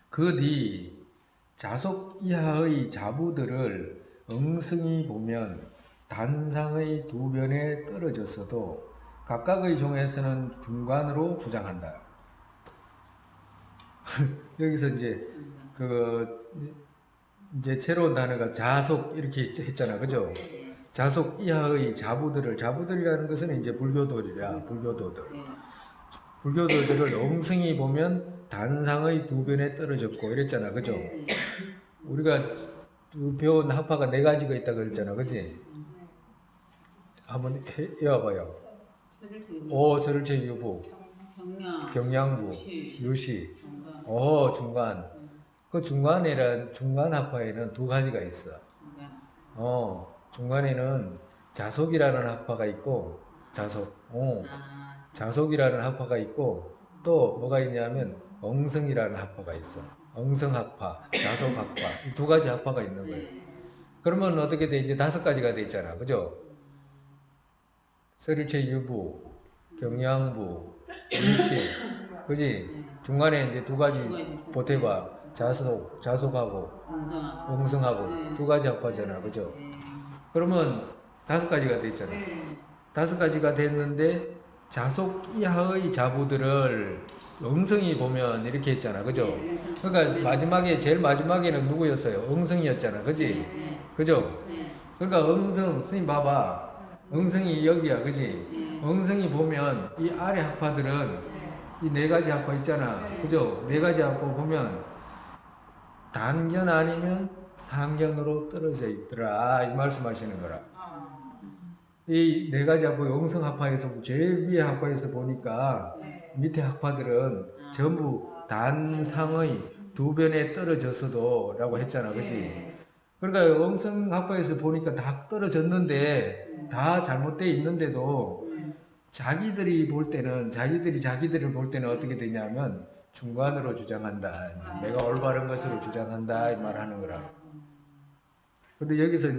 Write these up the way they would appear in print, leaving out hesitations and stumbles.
그 뒤 자속 이하의 자부들을 엉성히 보면 단상의 두 변에 떨어졌어도 각각의 종에서는 중간으로 주장한다. 여기서 이제 새로운 단어가 자속 이렇게 했잖아, 그죠? 자속 이하의 자부들이라는 것은 이제 불교도들. 불교도들을 엉성히 보면 단상의 두 변에 떨어졌고 이랬잖아, 그죠? 우리가 배운 학파가 네 가지가 있다 그랬잖아, 그지? 한번 해봐요. 설일체 유부, 경량부, 유시, 중간. 그 중간 학파에는 두 가지가 있어. 중간에는 자속이라는 학파가 있고, 자속이라는 학파가 있고, 또 뭐가 있냐면 엉성이라는 학파가 있어. 엉성학파, 자속학파, 이 두 가지 학파가 있는 거예요. 그러면 어떻게 돼? 이제 다섯 가지가 돼 있잖아, 그죠? 설일체 유부, 경량부, 유시, 그지? 중간에 이제 두 가지 보태봐. 자속하고 엉성하고 두 가지 학파잖아, 그죠? 그러면 다섯 가지가 돼 있잖아. 다섯 가지가 됐는데 자속 이하의 자부들을 엉성히 보면 이렇게 했잖아, 그죠? 그러니까 제일 마지막에는 누구였어요? 엉성이었잖아, 그지? 그죠? 그러니까 스님 봐봐. 엉성이 여기야, 그지? 엉성이 보면 이 아래 학파들은 이 네 가지 학파 있잖아, 그죠? 네 가지 학파 보면 단견 아니면 상견으로 떨어져 있더라, 이 말씀하시는 거라. 이 네 가지 학파, 영성 학파에서 제일 위에 학파에서 보니까 밑에 학파들은 전부 단상의 두 변에 떨어졌어도 라고 했잖아, 그지? 그러니까 영성 학파에서 보니까 다 떨어졌는데, 다 잘못되어 있는데도 자기들이 자기들을 볼 때는 어떻게 되냐면 중간으로 주장한다. 내가 올바른 것으로 주장한다, 이 말 하는 거라. 근데 여기서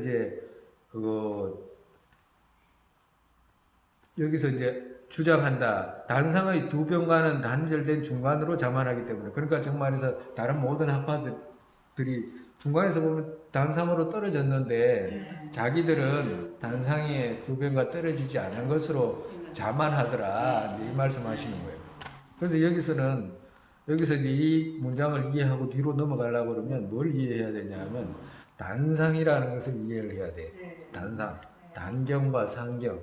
주장한다. 단상의 두 변과는 단절된 중간으로 자만하기 때문에. 그러니까 정말해서 다른 모든 학파들이 중간에서 보면 단상으로 떨어졌는데 자기들은 단상의 두 변과 떨어지지 않은 것으로 자만하더라. 이제 이 말씀하시는 거예요. 그래서 여기서 이제 이 문장을 이해하고 뒤로 넘어가려고 그러면 뭘 이해해야 되냐면 단상이라는 것을 이해를 해야 돼. 단상. 단경과 상경.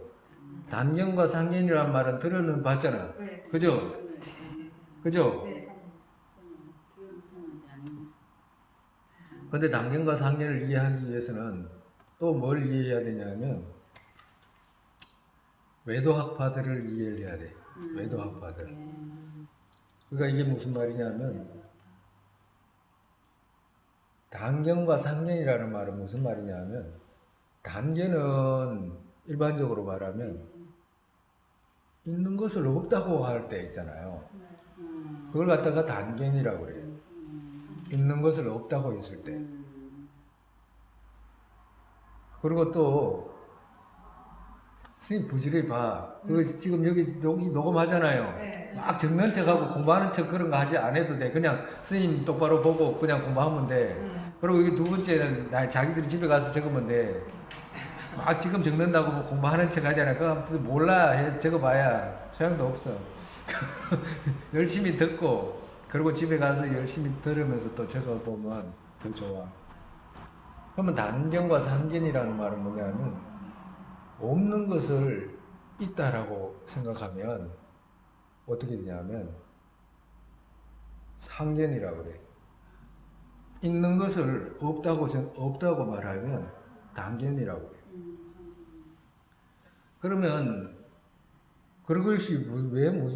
단경과 상견이라는 말은 들어는 봤잖아. 그죠? 그죠? 근데 단경과 상견을 이해하기 위해서는 또 뭘 이해해야 되냐면 외도학파들을 이해를 해야 돼. 외도학파들. 그러니까 이게 무슨 말이냐면 단경과 상견이라는 말은 무슨 말이냐면 단견은 일반적으로 말하면 있는 것을 없다고 할 때 있잖아요. 그걸 갖다가 단견이라고 그래요. 있는 것을 없다고 했을 때. 그리고 또 스님 부지런히 봐. 그거 지금 여기 녹음하잖아요. 막 적는 척하고 공부하는 척 그런 거 하지 안 해도 돼. 그냥 스님 똑바로 보고 그냥 공부하면 돼. 그리고 이게 두 번째는 자기들이 집에 가서 적으면 돼. 막 지금 적는다고 뭐 공부하는 척 하잖아. 그거 몰라. 적어봐야 소용도 없어. 열심히 듣고 그리고 집에 가서 열심히 들으면서 또 적어보면 더 좋아. 그러면 단견과 상견이라는 말은 뭐냐면 없는 것을 있다라고 생각하면 어떻게 되냐면 상견이라고 그래. 있는 것을 없다고 말하면 단견이라고 그래. 그러면 그것이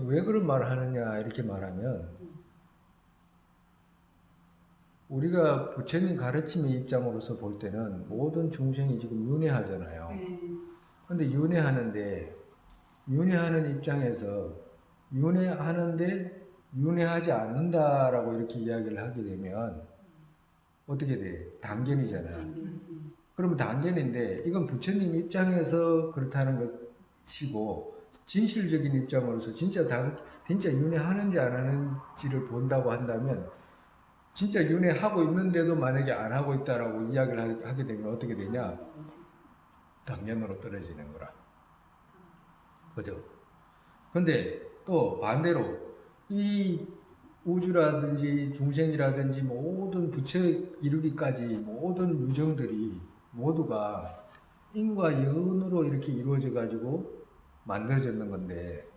왜 그런 말을 하느냐 이렇게 말하면 우리가 부처님 가르침의 입장으로서 볼 때는 모든 중생이 지금 윤회하잖아요. 근데 윤회하는 입장에서 윤회하는데 윤회하지 않는다라고 이렇게 이야기를 하게 되면 어떻게 돼? 단견이잖아요. 그러면 단견인데 이건 부처님 입장에서 그렇다는 것이고 진실적인 입장으로서 진짜 윤회하는지 안 하는지를 본다고 한다면 진짜 윤회하고 있는데도 만약에 안 하고 있다라고 이야기를 하게 되면 어떻게 되냐? 당연으로 떨어지는 거라. 그죠? 근데 또 반대로 이 우주라든지 중생이라든지 모든 부처 이루기까지 모든 유정들이 모두가 인과 연으로 이렇게 이루어져 가지고 만들어졌는 건데,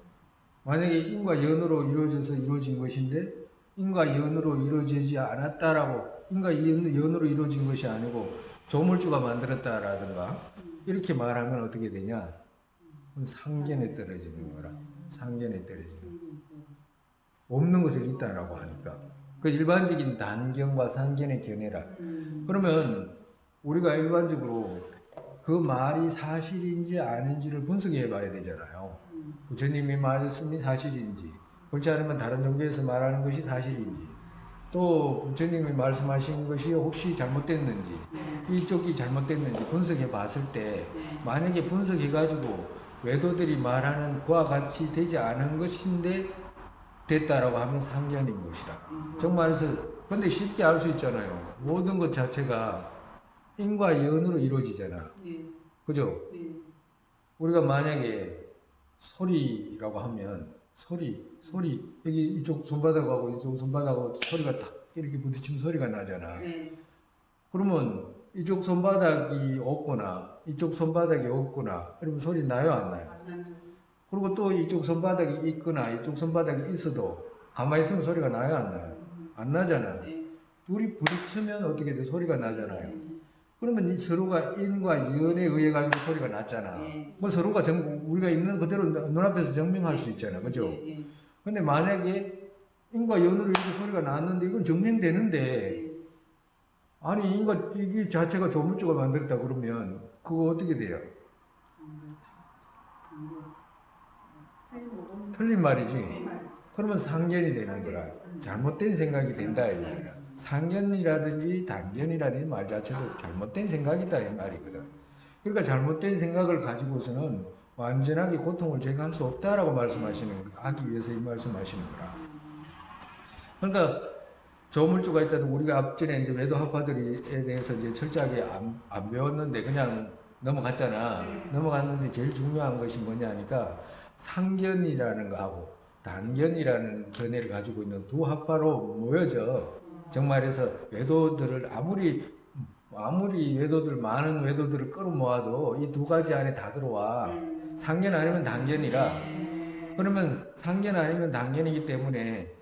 만약에 인과 연으로 이루어져서 이루어진 것인데 인과 연으로 이루어지지 않았다라고, 인과 연으로 이루어진 것이 아니고 조물주가 만들었다라든가 이렇게 말하면 어떻게 되냐? 상견에 떨어지는 거라. 상견에 떨어지는 거. 없는 것을 있다라고 하니까 그 일반적인 단견과 상견의 견해라. 그러면 우리가 일반적으로 그 말이 사실인지 아닌지를 분석해 봐야 되잖아요. 부처님이 말씀이 사실인지, 그렇지 않으면 다른 종교에서 말하는 것이 사실인지, 또 부처님이 말씀하신 것이 혹시 잘못됐는지, 이쪽이 잘못됐는지 분석해 봤을 때, 만약에 분석해 가지고 외도들이 말하는 그와 같이 되지 않은 것인데 됐다라고 하면 상견인 것이라. 정말에서 근데 쉽게 알 수 있잖아요. 모든 것 자체가 인과 연으로 이루어지잖아. 그죠? 우리가 만약에 소리라고 하면 소리 여기 이쪽 손바닥하고 이쪽 손바닥하고 소리가 딱 이렇게 부딪히면 소리가 나잖아. 그러면 이쪽 손바닥이 없거나 이쪽 손바닥이 없거나 그러면 소리 나요, 안 나요? 그리고 또 이쪽 손바닥이 있거나 이쪽 손바닥이 있어도 가만히 있으면 소리가 나요, 안 나요? 안 나잖아. 둘이 부딪히면 어떻게 돼? 소리가 나잖아요. 그러면 서로가 인과 연에 의해 가지고 소리가 났잖아. 뭐 서로가 우리가 있는 그대로 눈앞에서 증명할 수 있잖아, 그죠? 근데 만약에 인과 연으로 이렇게 소리가 났는데 이건 증명되는데, 아니 인과 이게 자체가 조물주가 만들었다 그러면 그거 어떻게 돼요? 틀린 말이지. 그러면 상견이 되는 거라. 잘못된 생각이 된다 이 말이야. 상견이라든지 단견이라는 말 자체도 잘못된 생각이다 이 말이거든. 그러니까 잘못된 생각을 가지고서는 완전하게 고통을 제거할 수 없다라고 말씀하시는, 하기 위해서 이 말씀하시는 거라. 그러니까 조물주가 있다는, 우리가 앞전에 이제 외도 학파들에 대해서 이제 철저하게 안 배웠는데 그냥 넘어갔잖아. 넘어갔는데 제일 중요한 것이 뭐냐 하니까 상견이라는 거하고 단견이라는 견해를 가지고 있는 두 학파로 모여져. 정말해서 외도들을 아무리 외도들, 많은 외도들을 끌어모아도 이 두 가지 안에 다 들어와. 상견 아니면 단견이라. 그러면 상견 아니면 단견이기 때문에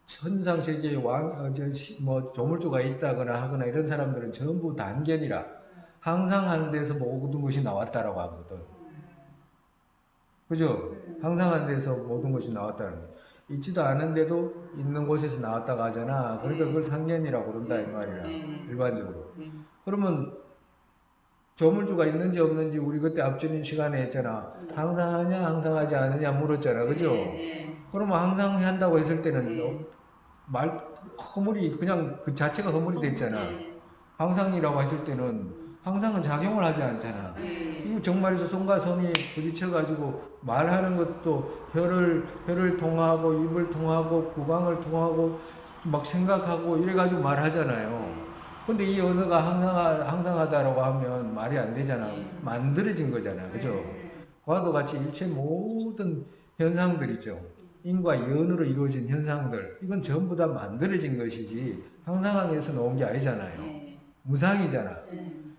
천상 세계에 조물주가 있다거나 하거나 이런 사람들은 전부 단견이라. 항상 하는 데서 모든 것이 나왔다라고 하거든. 그죠? 항상 하는 데서 모든 것이 나왔다는 거. 있지도 않은데도 있는 곳에서 나왔다고 하잖아. 그러니까 그걸 상견이라고 그런다 이 말이야. 일반적으로. 그러면 조물주가 있는지 없는지 우리 그때 앞전 시간에 했잖아. 항상 하냐 항상 하지 않느냐 물었잖아. 그죠? 그러면 항상 한다고 했을 때는 허물이 그냥 그 자체가 허물이 됐잖아. 항상이라고 했을 때는 항상은 작용을 하지 않잖아. 이거 정말에서 손과 손이 부딪혀가지고 말하는 것도 혀를 통하고 입을 통하고 구강을 통하고 막 생각하고 이래가지고 말하잖아요. 근데 이 언어가 항상하다라고 하면 말이 안 되잖아. 만들어진 거잖아. 그죠? 과도 같이 일체 모든 현상들 있죠. 인과 연으로 이루어진 현상들, 이건 전부 다 만들어진 것이지 항상에서 나온 게 아니잖아요. 무상이잖아.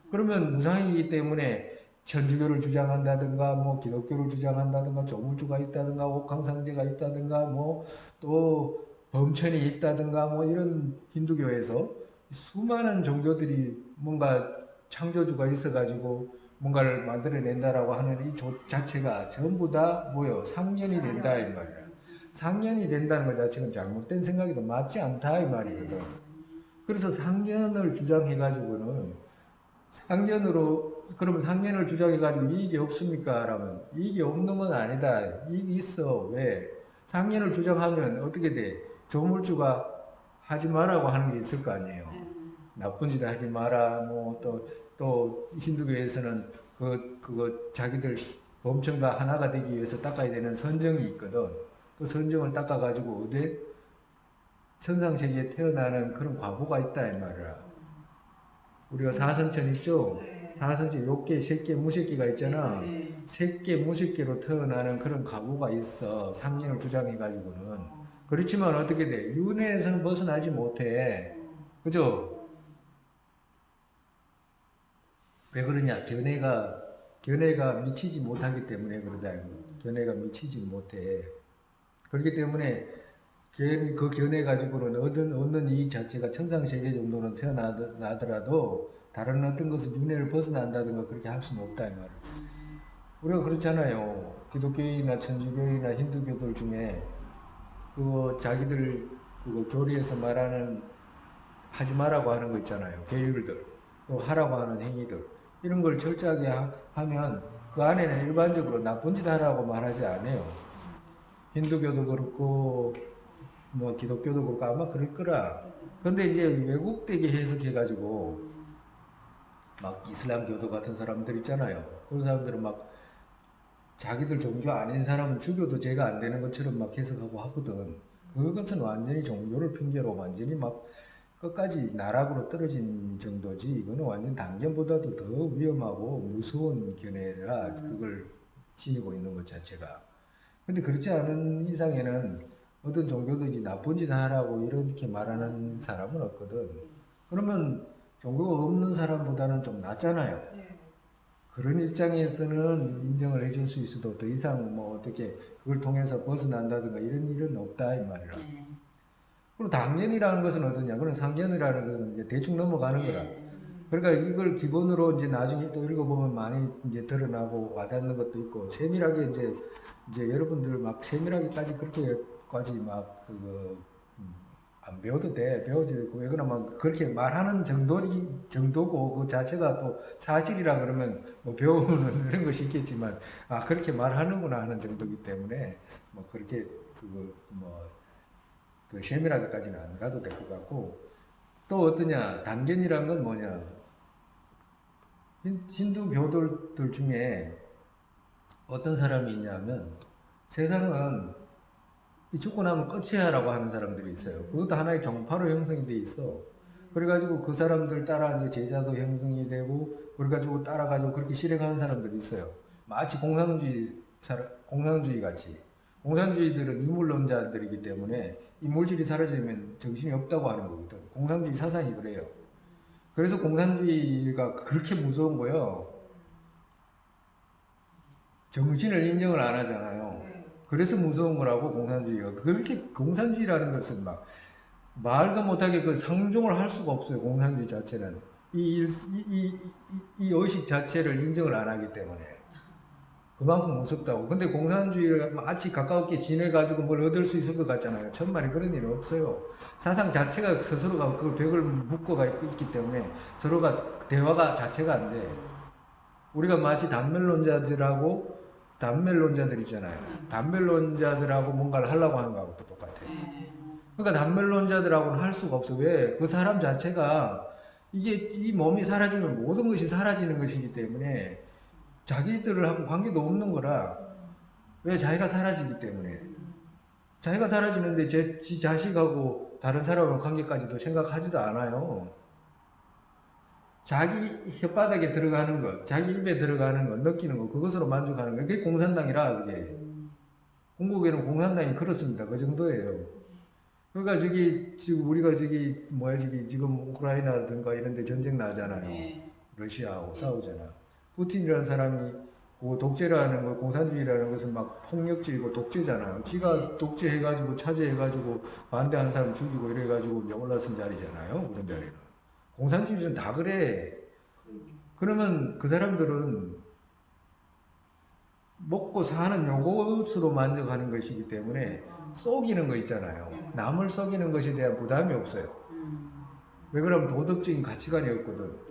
그러면 무상이기 때문에 천주교를 주장한다든가 뭐 기독교를 주장한다든가 조물주가 있다든가 옥황상제가 있다든가 뭐 또 범천이 있다든가 뭐 이런 힌두교에서 수많은 종교들이 뭔가 창조주가 있어가지고 뭔가를 만들어낸다라고 하는 이 자체가 전부 다 뭐요? 상견이 된다 이 말이야. 상견이 된다는 것 자체는 잘못된 생각이도 맞지 않다 이 말이거든. 그래서 상견을 주장해가지고는 그러면 상견을 주장해가지고 이익이 없습니까? 라면 이익이 없는 건 아니다. 이익이 있어. 왜? 상견을 주장하면 어떻게 돼? 조물주가 하지 마라고 하는 게 있을 거 아니에요. 나쁜 짓 하지 마라. 뭐 또 힌두교에서는 그거 자기들 범천과 하나가 되기 위해서 닦아야 되는 선정이 있거든. 그 선정을 닦아가지고 어디 천상세계에 태어나는 그런 과보가 있다 이 말이야. 우리가 사선천 있죠? 사선천 욕계, 색계, 무색계가 있잖아. 색계, 무색계로 태어나는 그런 과보가 있어. 상견을 주장해가지고는. 그렇지만 어떻게 돼? 윤회에서는 벗어나지 못해. 그죠? 왜 그러냐? 견해가 미치지 못하기 때문에 그러다. 견해가 미치지 못해. 그렇기 때문에 그 견해 가지고는 얻는 이익 자체가 천상세계 정도는 태어나더라도 다른 어떤 것은 윤회를 벗어난다든가 그렇게 할 수는 없다 이 말이에요. 우리가 그렇잖아요. 기독교인이나 천주교인이나 힌두교들 중에 그 자기들 그 교리에서 말하는 하지 말라고 하는 거 있잖아요. 계율들, 또 하라고 하는 행위들 이런 걸 철저하게 하면 그 안에는 일반적으로 나쁜 짓 하라고 말하지 않아요. 힌두교도 그렇고 뭐 기독교도 그렇고 아마 그럴 거라. 근데 이제 왜곡되게 해석해가지고 막 이슬람교도 같은 사람들 있잖아요. 그런 사람들은 막 자기들 종교 아닌 사람은 죽여도 죄가 안 되는 것처럼 막 해석하고 하거든. 그것은 완전히 종교를 핑계로 완전히 막 끝까지 나락으로 떨어진 정도지. 이거는 완전 단견보다도 더 위험하고 무서운 견해라 그걸 지니고 있는 것 자체가. 근데 그렇지 않은 이상에는 어떤 종교든지 나쁜 짓 하라고 이렇게 말하는 사람은 없거든. 그러면 종교가 없는 사람보다는 좀 낫잖아요. 그런 입장에서는 인정을 해줄 수 있어도 더 이상 뭐 어떻게 그걸 통해서 벗어난다든가 이런 일은 없다 이 말이라. 그리고 당연이라는 것은 어떠냐? 그런 상견이라는 것은 이제 대충 넘어가는 거라. 그러니까 이걸 기본으로 이제 나중에 또 읽어보면 많이 이제 드러나고 와닿는 것도 있고 세밀하게 이제 여러분들 막 세밀하게까지 그렇게까지 막 그거 안 배워도 돼. 배우지. 왜 그러면 그렇게 말하는 정도고 그 자체가 또 사실이라 그러면 뭐 배우는 이런 것이 있겠지만 아 그렇게 말하는구나 하는 정도이기 때문에 뭐 그렇게 그거 뭐 그 세밀하게까지는 안 가도 될 것 같고 또 어떠냐 단견이란 건 뭐냐 힌두 교도들 중에 어떤 사람이 있냐면 세상은 이 죽고 나면 끝이야라고 하는 사람들이 있어요. 그것도 하나의 정파로 형성이 돼 있어. 그래가지고 그 사람들 따라 이제 제자도 형성이 되고 그래가지고 따라가지고 그렇게 실행하는 사람들이 있어요. 마치 공산주의 같이. 공산주의들은 유물론자들이기 때문에 이 물질이 사라지면 정신이 없다고 하는 거거든. 공산주의 사상이 그래요. 그래서 공산주의가 그렇게 무서운 거예요. 정신을 인정을 안 하잖아요. 그래서 무서운 거라고 공산주의가. 그렇게 공산주의라는 것은 막 말도 못하게 그 상종을 할 수가 없어요. 공산주의 자체는 이 의식 자체를 인정을 안 하기 때문에 그만큼 무섭다고. 근데 공산주의가 마치 가깝게 지내가지고 뭘 얻을 수 있을 것 같잖아요. 천만에 그런 일은 없어요. 사상 자체가 스스로가 그 벽을 묶어가 있기 때문에 서로가 대화가 자체가 안 돼. 우리가 마치 단멜론자들 있잖아요. 단멜론자들하고 뭔가를 하려고 하는 거하고 똑같아요. 그러니까 단멜론자들하고는 할 수가 없어. 왜? 그 사람 자체가 이 몸이 사라지면 모든 것이 사라지는 것이기 때문에 자기들하고 관계도 없는 거라. 왜? 자기가 사라지기 때문에. 자기가 사라지는데 지 자식하고 다른 사람의 관계까지도 생각하지도 않아요. 자기 혓바닥에 들어가는 것, 자기 입에 들어가는 것, 느끼는 것, 그것으로 만족하는 것. 그게 공산당이라, 그게. 공국에는 공산당이 그렇습니다. 그 정도예요. 그러니까 지금 우리가 지금 우크라이나든가 이런 데 전쟁 나잖아요. 러시아하고 싸우잖아. 푸틴이라는 사람이 그 독재라는 거, 공산주의라는 것은 막 폭력주의고 독재잖아요. 지가 독재해가지고 차지해가지고 반대하는 사람 죽이고 이래가지고 이제 올라선 자리잖아요. 그런 자리는. 공산주의는 다 그래. 그러면 그 사람들은 먹고 사는 요것으로 만족하는 것이기 때문에 속이는 거 있잖아요. 남을 속이는 것에 대한 부담이 없어요. 왜 그러면 도덕적인 가치관이 없거든.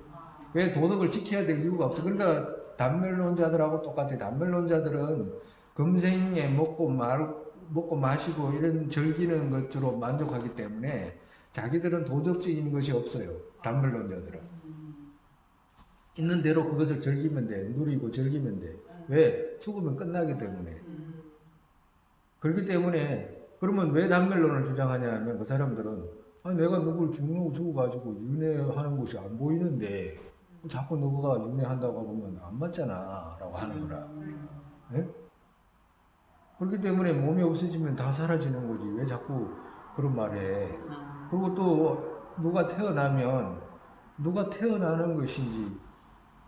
왜 도덕을 지켜야 될 이유가 없어. 그러니까 단멜론자들하고 똑같아. 단멜론자들은 금생에 먹고 마시고 이런 즐기는 것으로 만족하기 때문에 자기들은 도덕적인 것이 없어요. 단멜론자들은. 있는 대로 그것을 즐기면 돼. 누리고 즐기면 돼. 왜? 죽으면 끝나기 때문에. 그렇기 때문에 그러면 왜 단멸론을 주장하냐 하면 그 사람들은 내가 누굴 죽어가지고 윤회하는 것이 안 보이는데 자꾸 누가 윤회한다고 하면 안 맞잖아 라고 하는 거라. 네? 그렇기 때문에 몸이 없어지면 다 사라지는 거지. 왜 자꾸 그런 말해. 그리고 또 누가 태어나는 것인지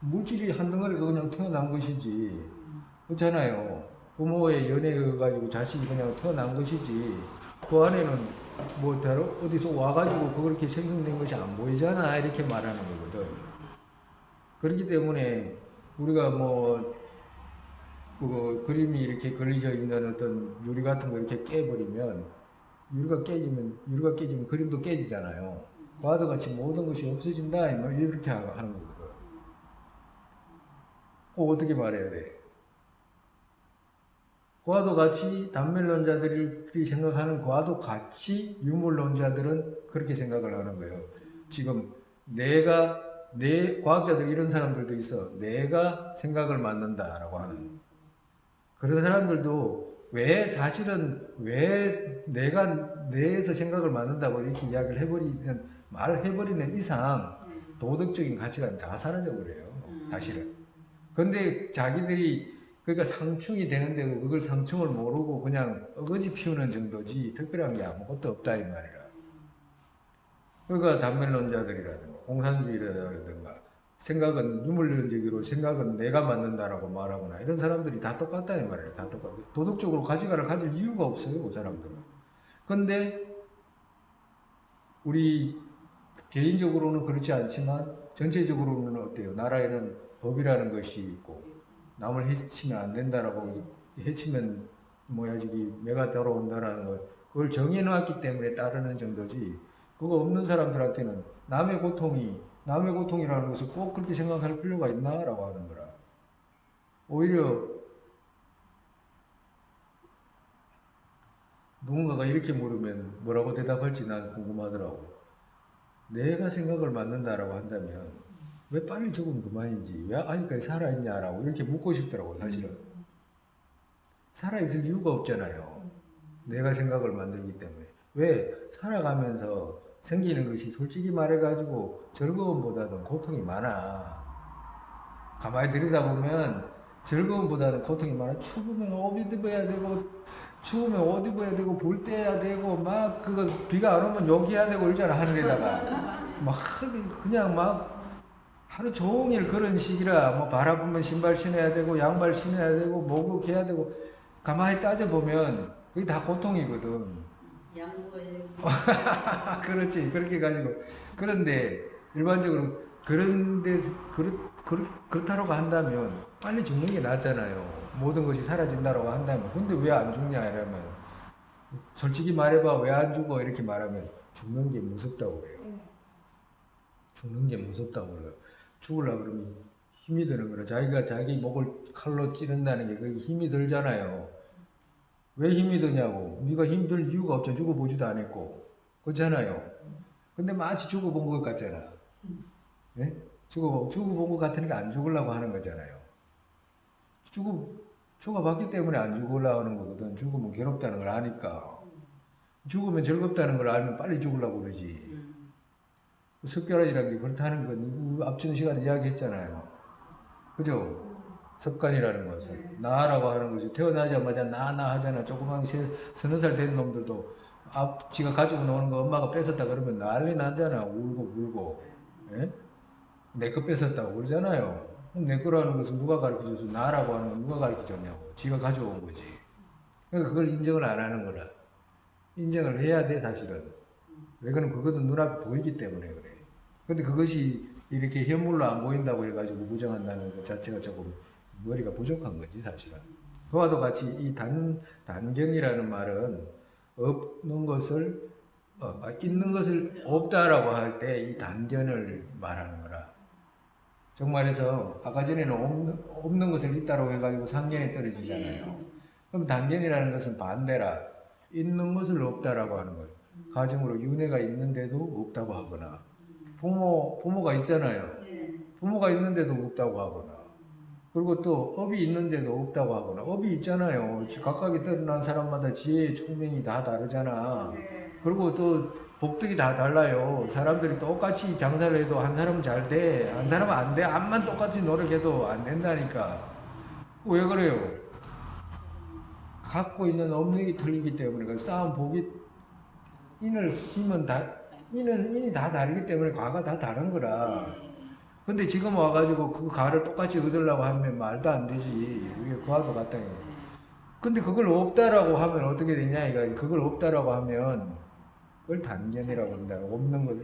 물질이 한 덩어리가 그냥 태어난 것이지. 그렇잖아요. 부모의 연애여 가지고 자식이 그냥 태어난 것이지. 그 안에는 뭐 다른 어디서 와가지고 그렇게 생성된 것이 안 보이잖아. 이렇게 말하는 거거든. 그렇기 때문에 우리가 뭐 그 그림이 이렇게 걸리져 있는 어떤 유리 같은 거 이렇게 깨버리면 유리가 깨지면 그림도 깨지잖아요. 과도 같이 모든 것이 없어진다. 뭐 이렇게 하는 거거든. 어떻게 말해야 돼? 과도 같이 단멸론자들이 생각하는 과도 같이 유물론자들은 그렇게 생각을 하는 거예요. 지금 과학자들 이런 사람들도 있어. 내가 생각을 만든다라고 하는. 그런 사람들도 왜 내가 내에서 생각을 만든다고 이렇게 이야기를 말을 해버리는 이상 도덕적인 가치가 다 사라져 버려요. 사실은. 근데 자기들이 그러니까 상충이 되는데도 그걸 상충을 모르고 그냥 어거지 피우는 정도지 특별한 게 아무것도 없다 이 말이라. 그러니까 단멸론자들이라든가 공산주의라든가 생각은 유물론적으로 생각은 내가 만든다라고 말하거나 이런 사람들이 다 똑같다 이 말이에요. 다 똑같아. 도덕적으로 가치관을 가질 이유가 없어요. 그 사람들은. 근데 우리 개인적으로는 그렇지 않지만 전체적으로는 어때요? 나라에는 법이라는 것이 있고 남을 해치면 안 된다라고 해치면 저기 매가 들어온다라는 거 그걸 정해놓았기 때문에 따르는 정도지 그거 없는 사람들한테는 남의 고통이라는 것을 꼭 그렇게 생각할 필요가 있나라고 하는 거라. 오히려 누군가가 이렇게 물으면 뭐라고 대답할지 난 궁금하더라고. 내가 생각을 만든다라고 한다면 왜 빨리 죽으면 그만인지 왜 아직까지 살아있냐라고 이렇게 묻고 싶더라고 사실은. 살아있을 이유가 없잖아요. 내가 생각을 만들기 때문에. 왜 살아가면서 생기는 것이 솔직히 말해가지고 즐거움보다는 고통이 많아. 가만히 들여다보면 즐거움보다는 고통이 많아. 죽으면 옷 입어야 되고 볼 때 해야 되고 막 그거 비가 안 오면 욕해야 되고 이러잖아 하늘에다가. 막 그냥 막 하루 종일 그런 식이라 뭐 바라보면 신발 신어야 되고 양발 신어야 되고 목욕해야 되고 가만히 따져보면 그게 다 고통이거든. 양보해. 그렇지 그렇게 가지고 그런데 일반적으로 그렇다라고 한다면 빨리 죽는 게 낫잖아요. 모든 것이 사라진다라고 한다면. 근데 왜 안 죽냐 이러면 솔직히 말해봐 왜 안 죽어 이렇게 말하면 죽는 게 무섭다고 그래요. 죽는 게 무섭다고 그래요. 죽으려고 그러면 힘이 드는 거라. 자기가 자기 목을 칼로 찌른다는 게 그게 힘이 들잖아요. 왜 힘이 드냐고. 네가 힘들 이유가 없잖아. 죽어보지도 않았고. 그렇잖아요. 근데 마치 죽어본 것 같잖아. 네? 죽어본 것 같으니까 안 죽으려고 하는 거잖아요. 죽어봤기 때문에 안 죽으려고 하는 거거든. 죽으면 괴롭다는 걸 아니까. 죽으면 즐겁다는 걸 알면 빨리 죽으려고 그러지. 습결이라는 게 그렇다는 건 앞전 시간에 이야기했잖아요. 그죠? 습관이라는 것은 나라고 하는 것이 태어나자마자 나 하잖아. 조그만 서너 살 된 놈들도 지가 가지고 노는 거 엄마가 뺏었다 그러면 난리 나잖아. 울고 예? 내 거 뺏었다고 그러잖아요. 내 거라는 것은 누가 가르쳐줘서 나라고 하는 건 누가 가르쳐줬냐고. 지가 가져온 거지. 그러니까 그걸 인정을 안 하는 거라. 인정을 해야 돼 사실은. 왜 그러면 그것은 눈앞에 보이기 때문에 그래. 근데 그것이 이렇게 현물로 안 보인다고 해가지고 부정한다는 것 자체가 조금 머리가 부족한 거지 사실은. 그와 같이 이 단견이라는 말은 없는 것을 있는 것을 없다라고 할 때 이 단견을 말하는 거라. 정말해서 아까 전에는 없는 것을 있다라고 해가지고 상견에 떨어지잖아요. 그럼 단견이라는 것은 반대라. 있는 것을 없다라고 하는 거예요. 가정으로 윤회가 있는데도 없다고 하거나 부모가 있잖아요. 부모가 있는데도 없다고 하거나 그리고 또 업이 있는데도 없다고 하거나 업이 있잖아요. 각각이 떠난 사람마다 지혜의 총명이 다 다르잖아. 그리고 또 복덕이 다 달라요. 사람들이 똑같이 장사를 해도 한 사람은 잘 돼, 한 사람은 안 돼. 암만 똑같이 노력해도 안 된다니까. 왜 그래요? 갖고 있는 업력이 틀리기 때문에 그 쌓은 복이 인을 심은 인이 다 다르기 때문에 과가 다 다른 거라. 근데 지금 와가지고 그 가를 똑같이 얻으려고 하면 말도 안 되지. 이게 그와도 같다. 근데 그걸 없다라고 하면 어떻게 되냐? 그걸 없다라고 하면 그걸 단견이라고 한다. 없는 걸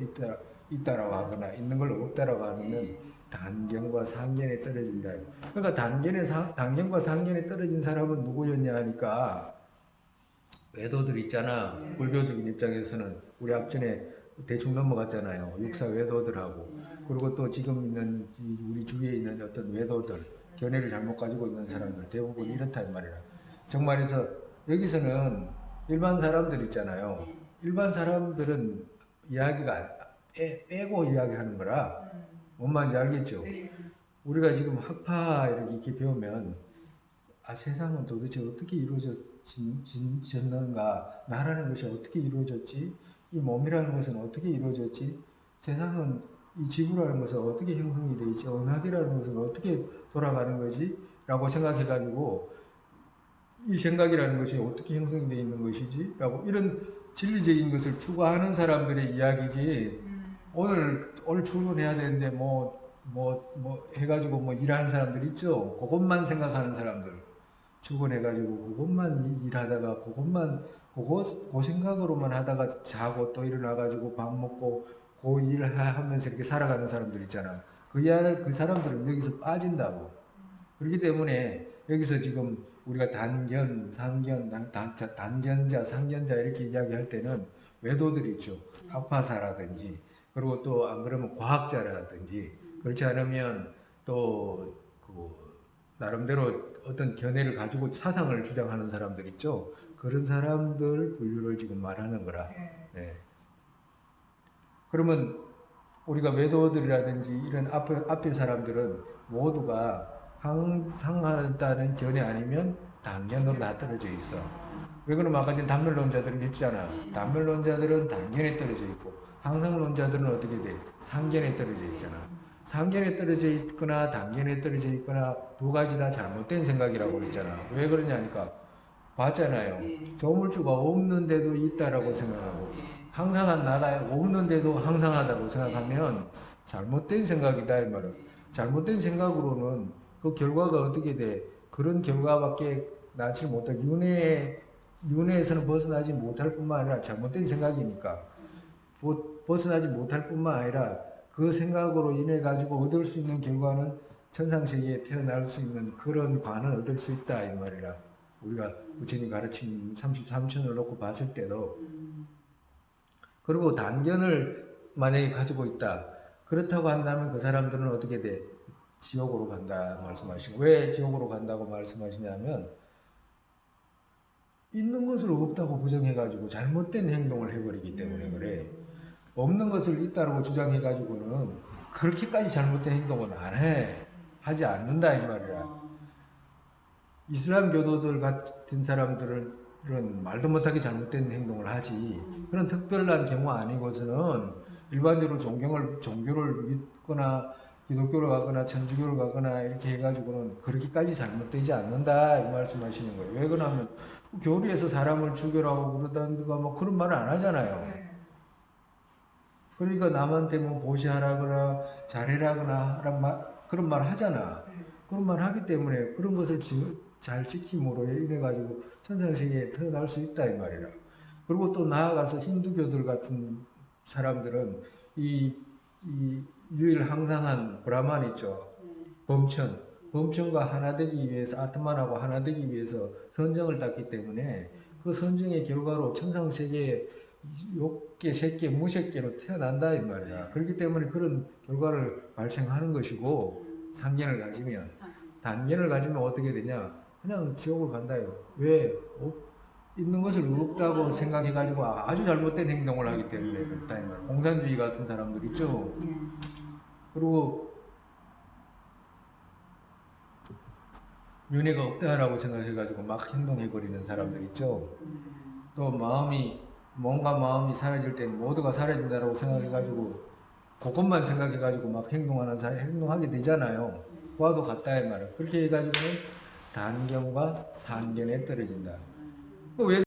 있다라고 하거나 있는 걸 없다라고 하면 단견과 상견에 떨어진다. 그러니까 단견과 상견에 떨어진 사람은 누구였냐 하니까 외도들 있잖아. 불교적인 입장에서는 우리 앞전에 대충 넘어갔잖아요. 육사 외도들하고. 그리고 또 지금 있는 우리 주위에 있는 어떤 외도들, 견해를 잘못 가지고 있는 사람들 대부분 이렇다 이 말이야. 정말해서 여기서는 일반 사람들 있잖아요. 일반 사람들은 이야기가 빼고 이야기하는 거라 뭔 말인지 알겠죠? 우리가 지금 학파 이렇게 배우면 세상은 도대체 어떻게 이루어졌는가, 나라는 것이 어떻게 이루어졌지, 이 몸이라는 것은 어떻게 이루어졌지, 세상은 이 지구라는 것은 어떻게 형성이 되어 있지, 은하계라는 것은 어떻게 돌아가는 거지 라고 생각해가지고 이 생각이라는 것이 어떻게 형성이 되어 있는 것이지 라고 이런 진리적인 것을 추구하는 사람들의 이야기지. 오늘 출근해야 되는데 해가지고 일하는 사람들 있죠. 그것만 생각하는 사람들. 출근해가지고 그것만 일하다가 그 생각으로만 하다가 자고 또 일어나가지고 밥 먹고 그 일을 하면서 이렇게 살아가는 사람들 있잖아. 그 사람들은 여기서 빠진다고. 그렇기 때문에 여기서 지금 우리가 단견, 상견, 단견자, 상견자 이렇게 이야기할 때는 외도들이 있죠. 학파사라든지 그리고 또 안 그러면 과학자라든지 그렇지 않으면 또 나름대로 어떤 견해를 가지고 사상을 주장하는 사람들 있죠. 그런 사람들 분류를 지금 말하는 거라. 네. 그러면 우리가 외도들이라든지 이런 앞에 사람들은 모두가 항상하다는 견해 아니면 단견으로 다 떨어져 있어. 왜 그러면 아까 전 단멸론자들은 했잖아. 단멸론자들은 단견에 떨어져 있고 항상론자들은 어떻게 돼? 상견에 떨어져 있잖아. 상견에 떨어져 있거나 단견에 떨어져 있거나 두 가지 다 잘못된 생각이라고 그랬잖아. 왜 그러냐니까 봤잖아요. 조물주가 없는데도 있다라고 생각하고 항상한 나라에 없는데도 항상하다고 생각하면 잘못된 생각이다 이 말은. 잘못된 생각으로는 그 결과가 어떻게 돼? 그런 결과밖에 나지 못할 윤회에서는 벗어나지 못할 뿐만 아니라 잘못된 생각이니까 벗어나지 못할 뿐만 아니라 그 생각으로 인해 가지고 얻을 수 있는 결과는 천상세계에 태어날 수 있는 그런 관을 얻을 수 있다 이 말이라. 우리가 부처님 가르친 33천을 놓고 봤을 때도. 그리고 단견을 만약에 가지고 있다. 그렇다고 한다면 그 사람들은 어떻게 돼? 지옥으로 간다 말씀하시고. 왜 지옥으로 간다고 말씀하시냐면 있는 것을 없다고 부정해가지고 잘못된 행동을 해버리기 때문에 그래. 없는 것을 있다고 주장해가지고는 그렇게까지 잘못된 행동은 안 해. 하지 않는다 이 말이야. 이슬람 교도들 같은 사람들은 말도 못하게 잘못된 행동을 하지. 그런 특별한 경우 아니고서는 일반적으로 종교를 믿거나 기독교를 가거나 천주교를 가거나 이렇게 해가지고는 그렇게까지 잘못되지 않는다 이 말씀하시는 거예요. 왜 그러냐면 교리에서 사람을 죽여라고 그러다든가 그런 말을 안 하잖아요. 그러니까 남한테 보시하라거나 잘해라거나 그런 말 하잖아. 그런 말 하기 때문에 그런 것을 잘 지킴으로 인해 가지고 천상세계에 태어날 수 있다 이 말이라. 그리고 또 나아가서 힌두교들 같은 사람들은 이 유일항상한 브라만 있죠. 범천과 하나 되기 위해서 아트만하고 하나 되기 위해서 선정을 땄기 때문에 그 선정의 결과로 천상세계에 욕계, 색계, 무색계로 태어난다 이 말이야. 그렇기 때문에 그런 결과를 발생하는 것이고 상견을 가지면 단견을 가지면 어떻게 되냐? 그냥 지옥을 간다요. 왜? 있는 것을 없다고 생각해가지고 아주 잘못된 행동을 하기 때문에 그렇다 이 말이야. 공산주의 같은 사람들 있죠. 그리고 윤회가 없다라고 생각해가지고 막 행동해버리는 사람들 있죠. 또 뭔가 마음이 사라질 때는 모두가 사라진다라고 생각해가지고 그것만 생각해가지고 막 행동하게 되잖아요. 그와도 같다 이 말은. 그렇게 해가지고는 단견과 산견에 떨어진다. 왜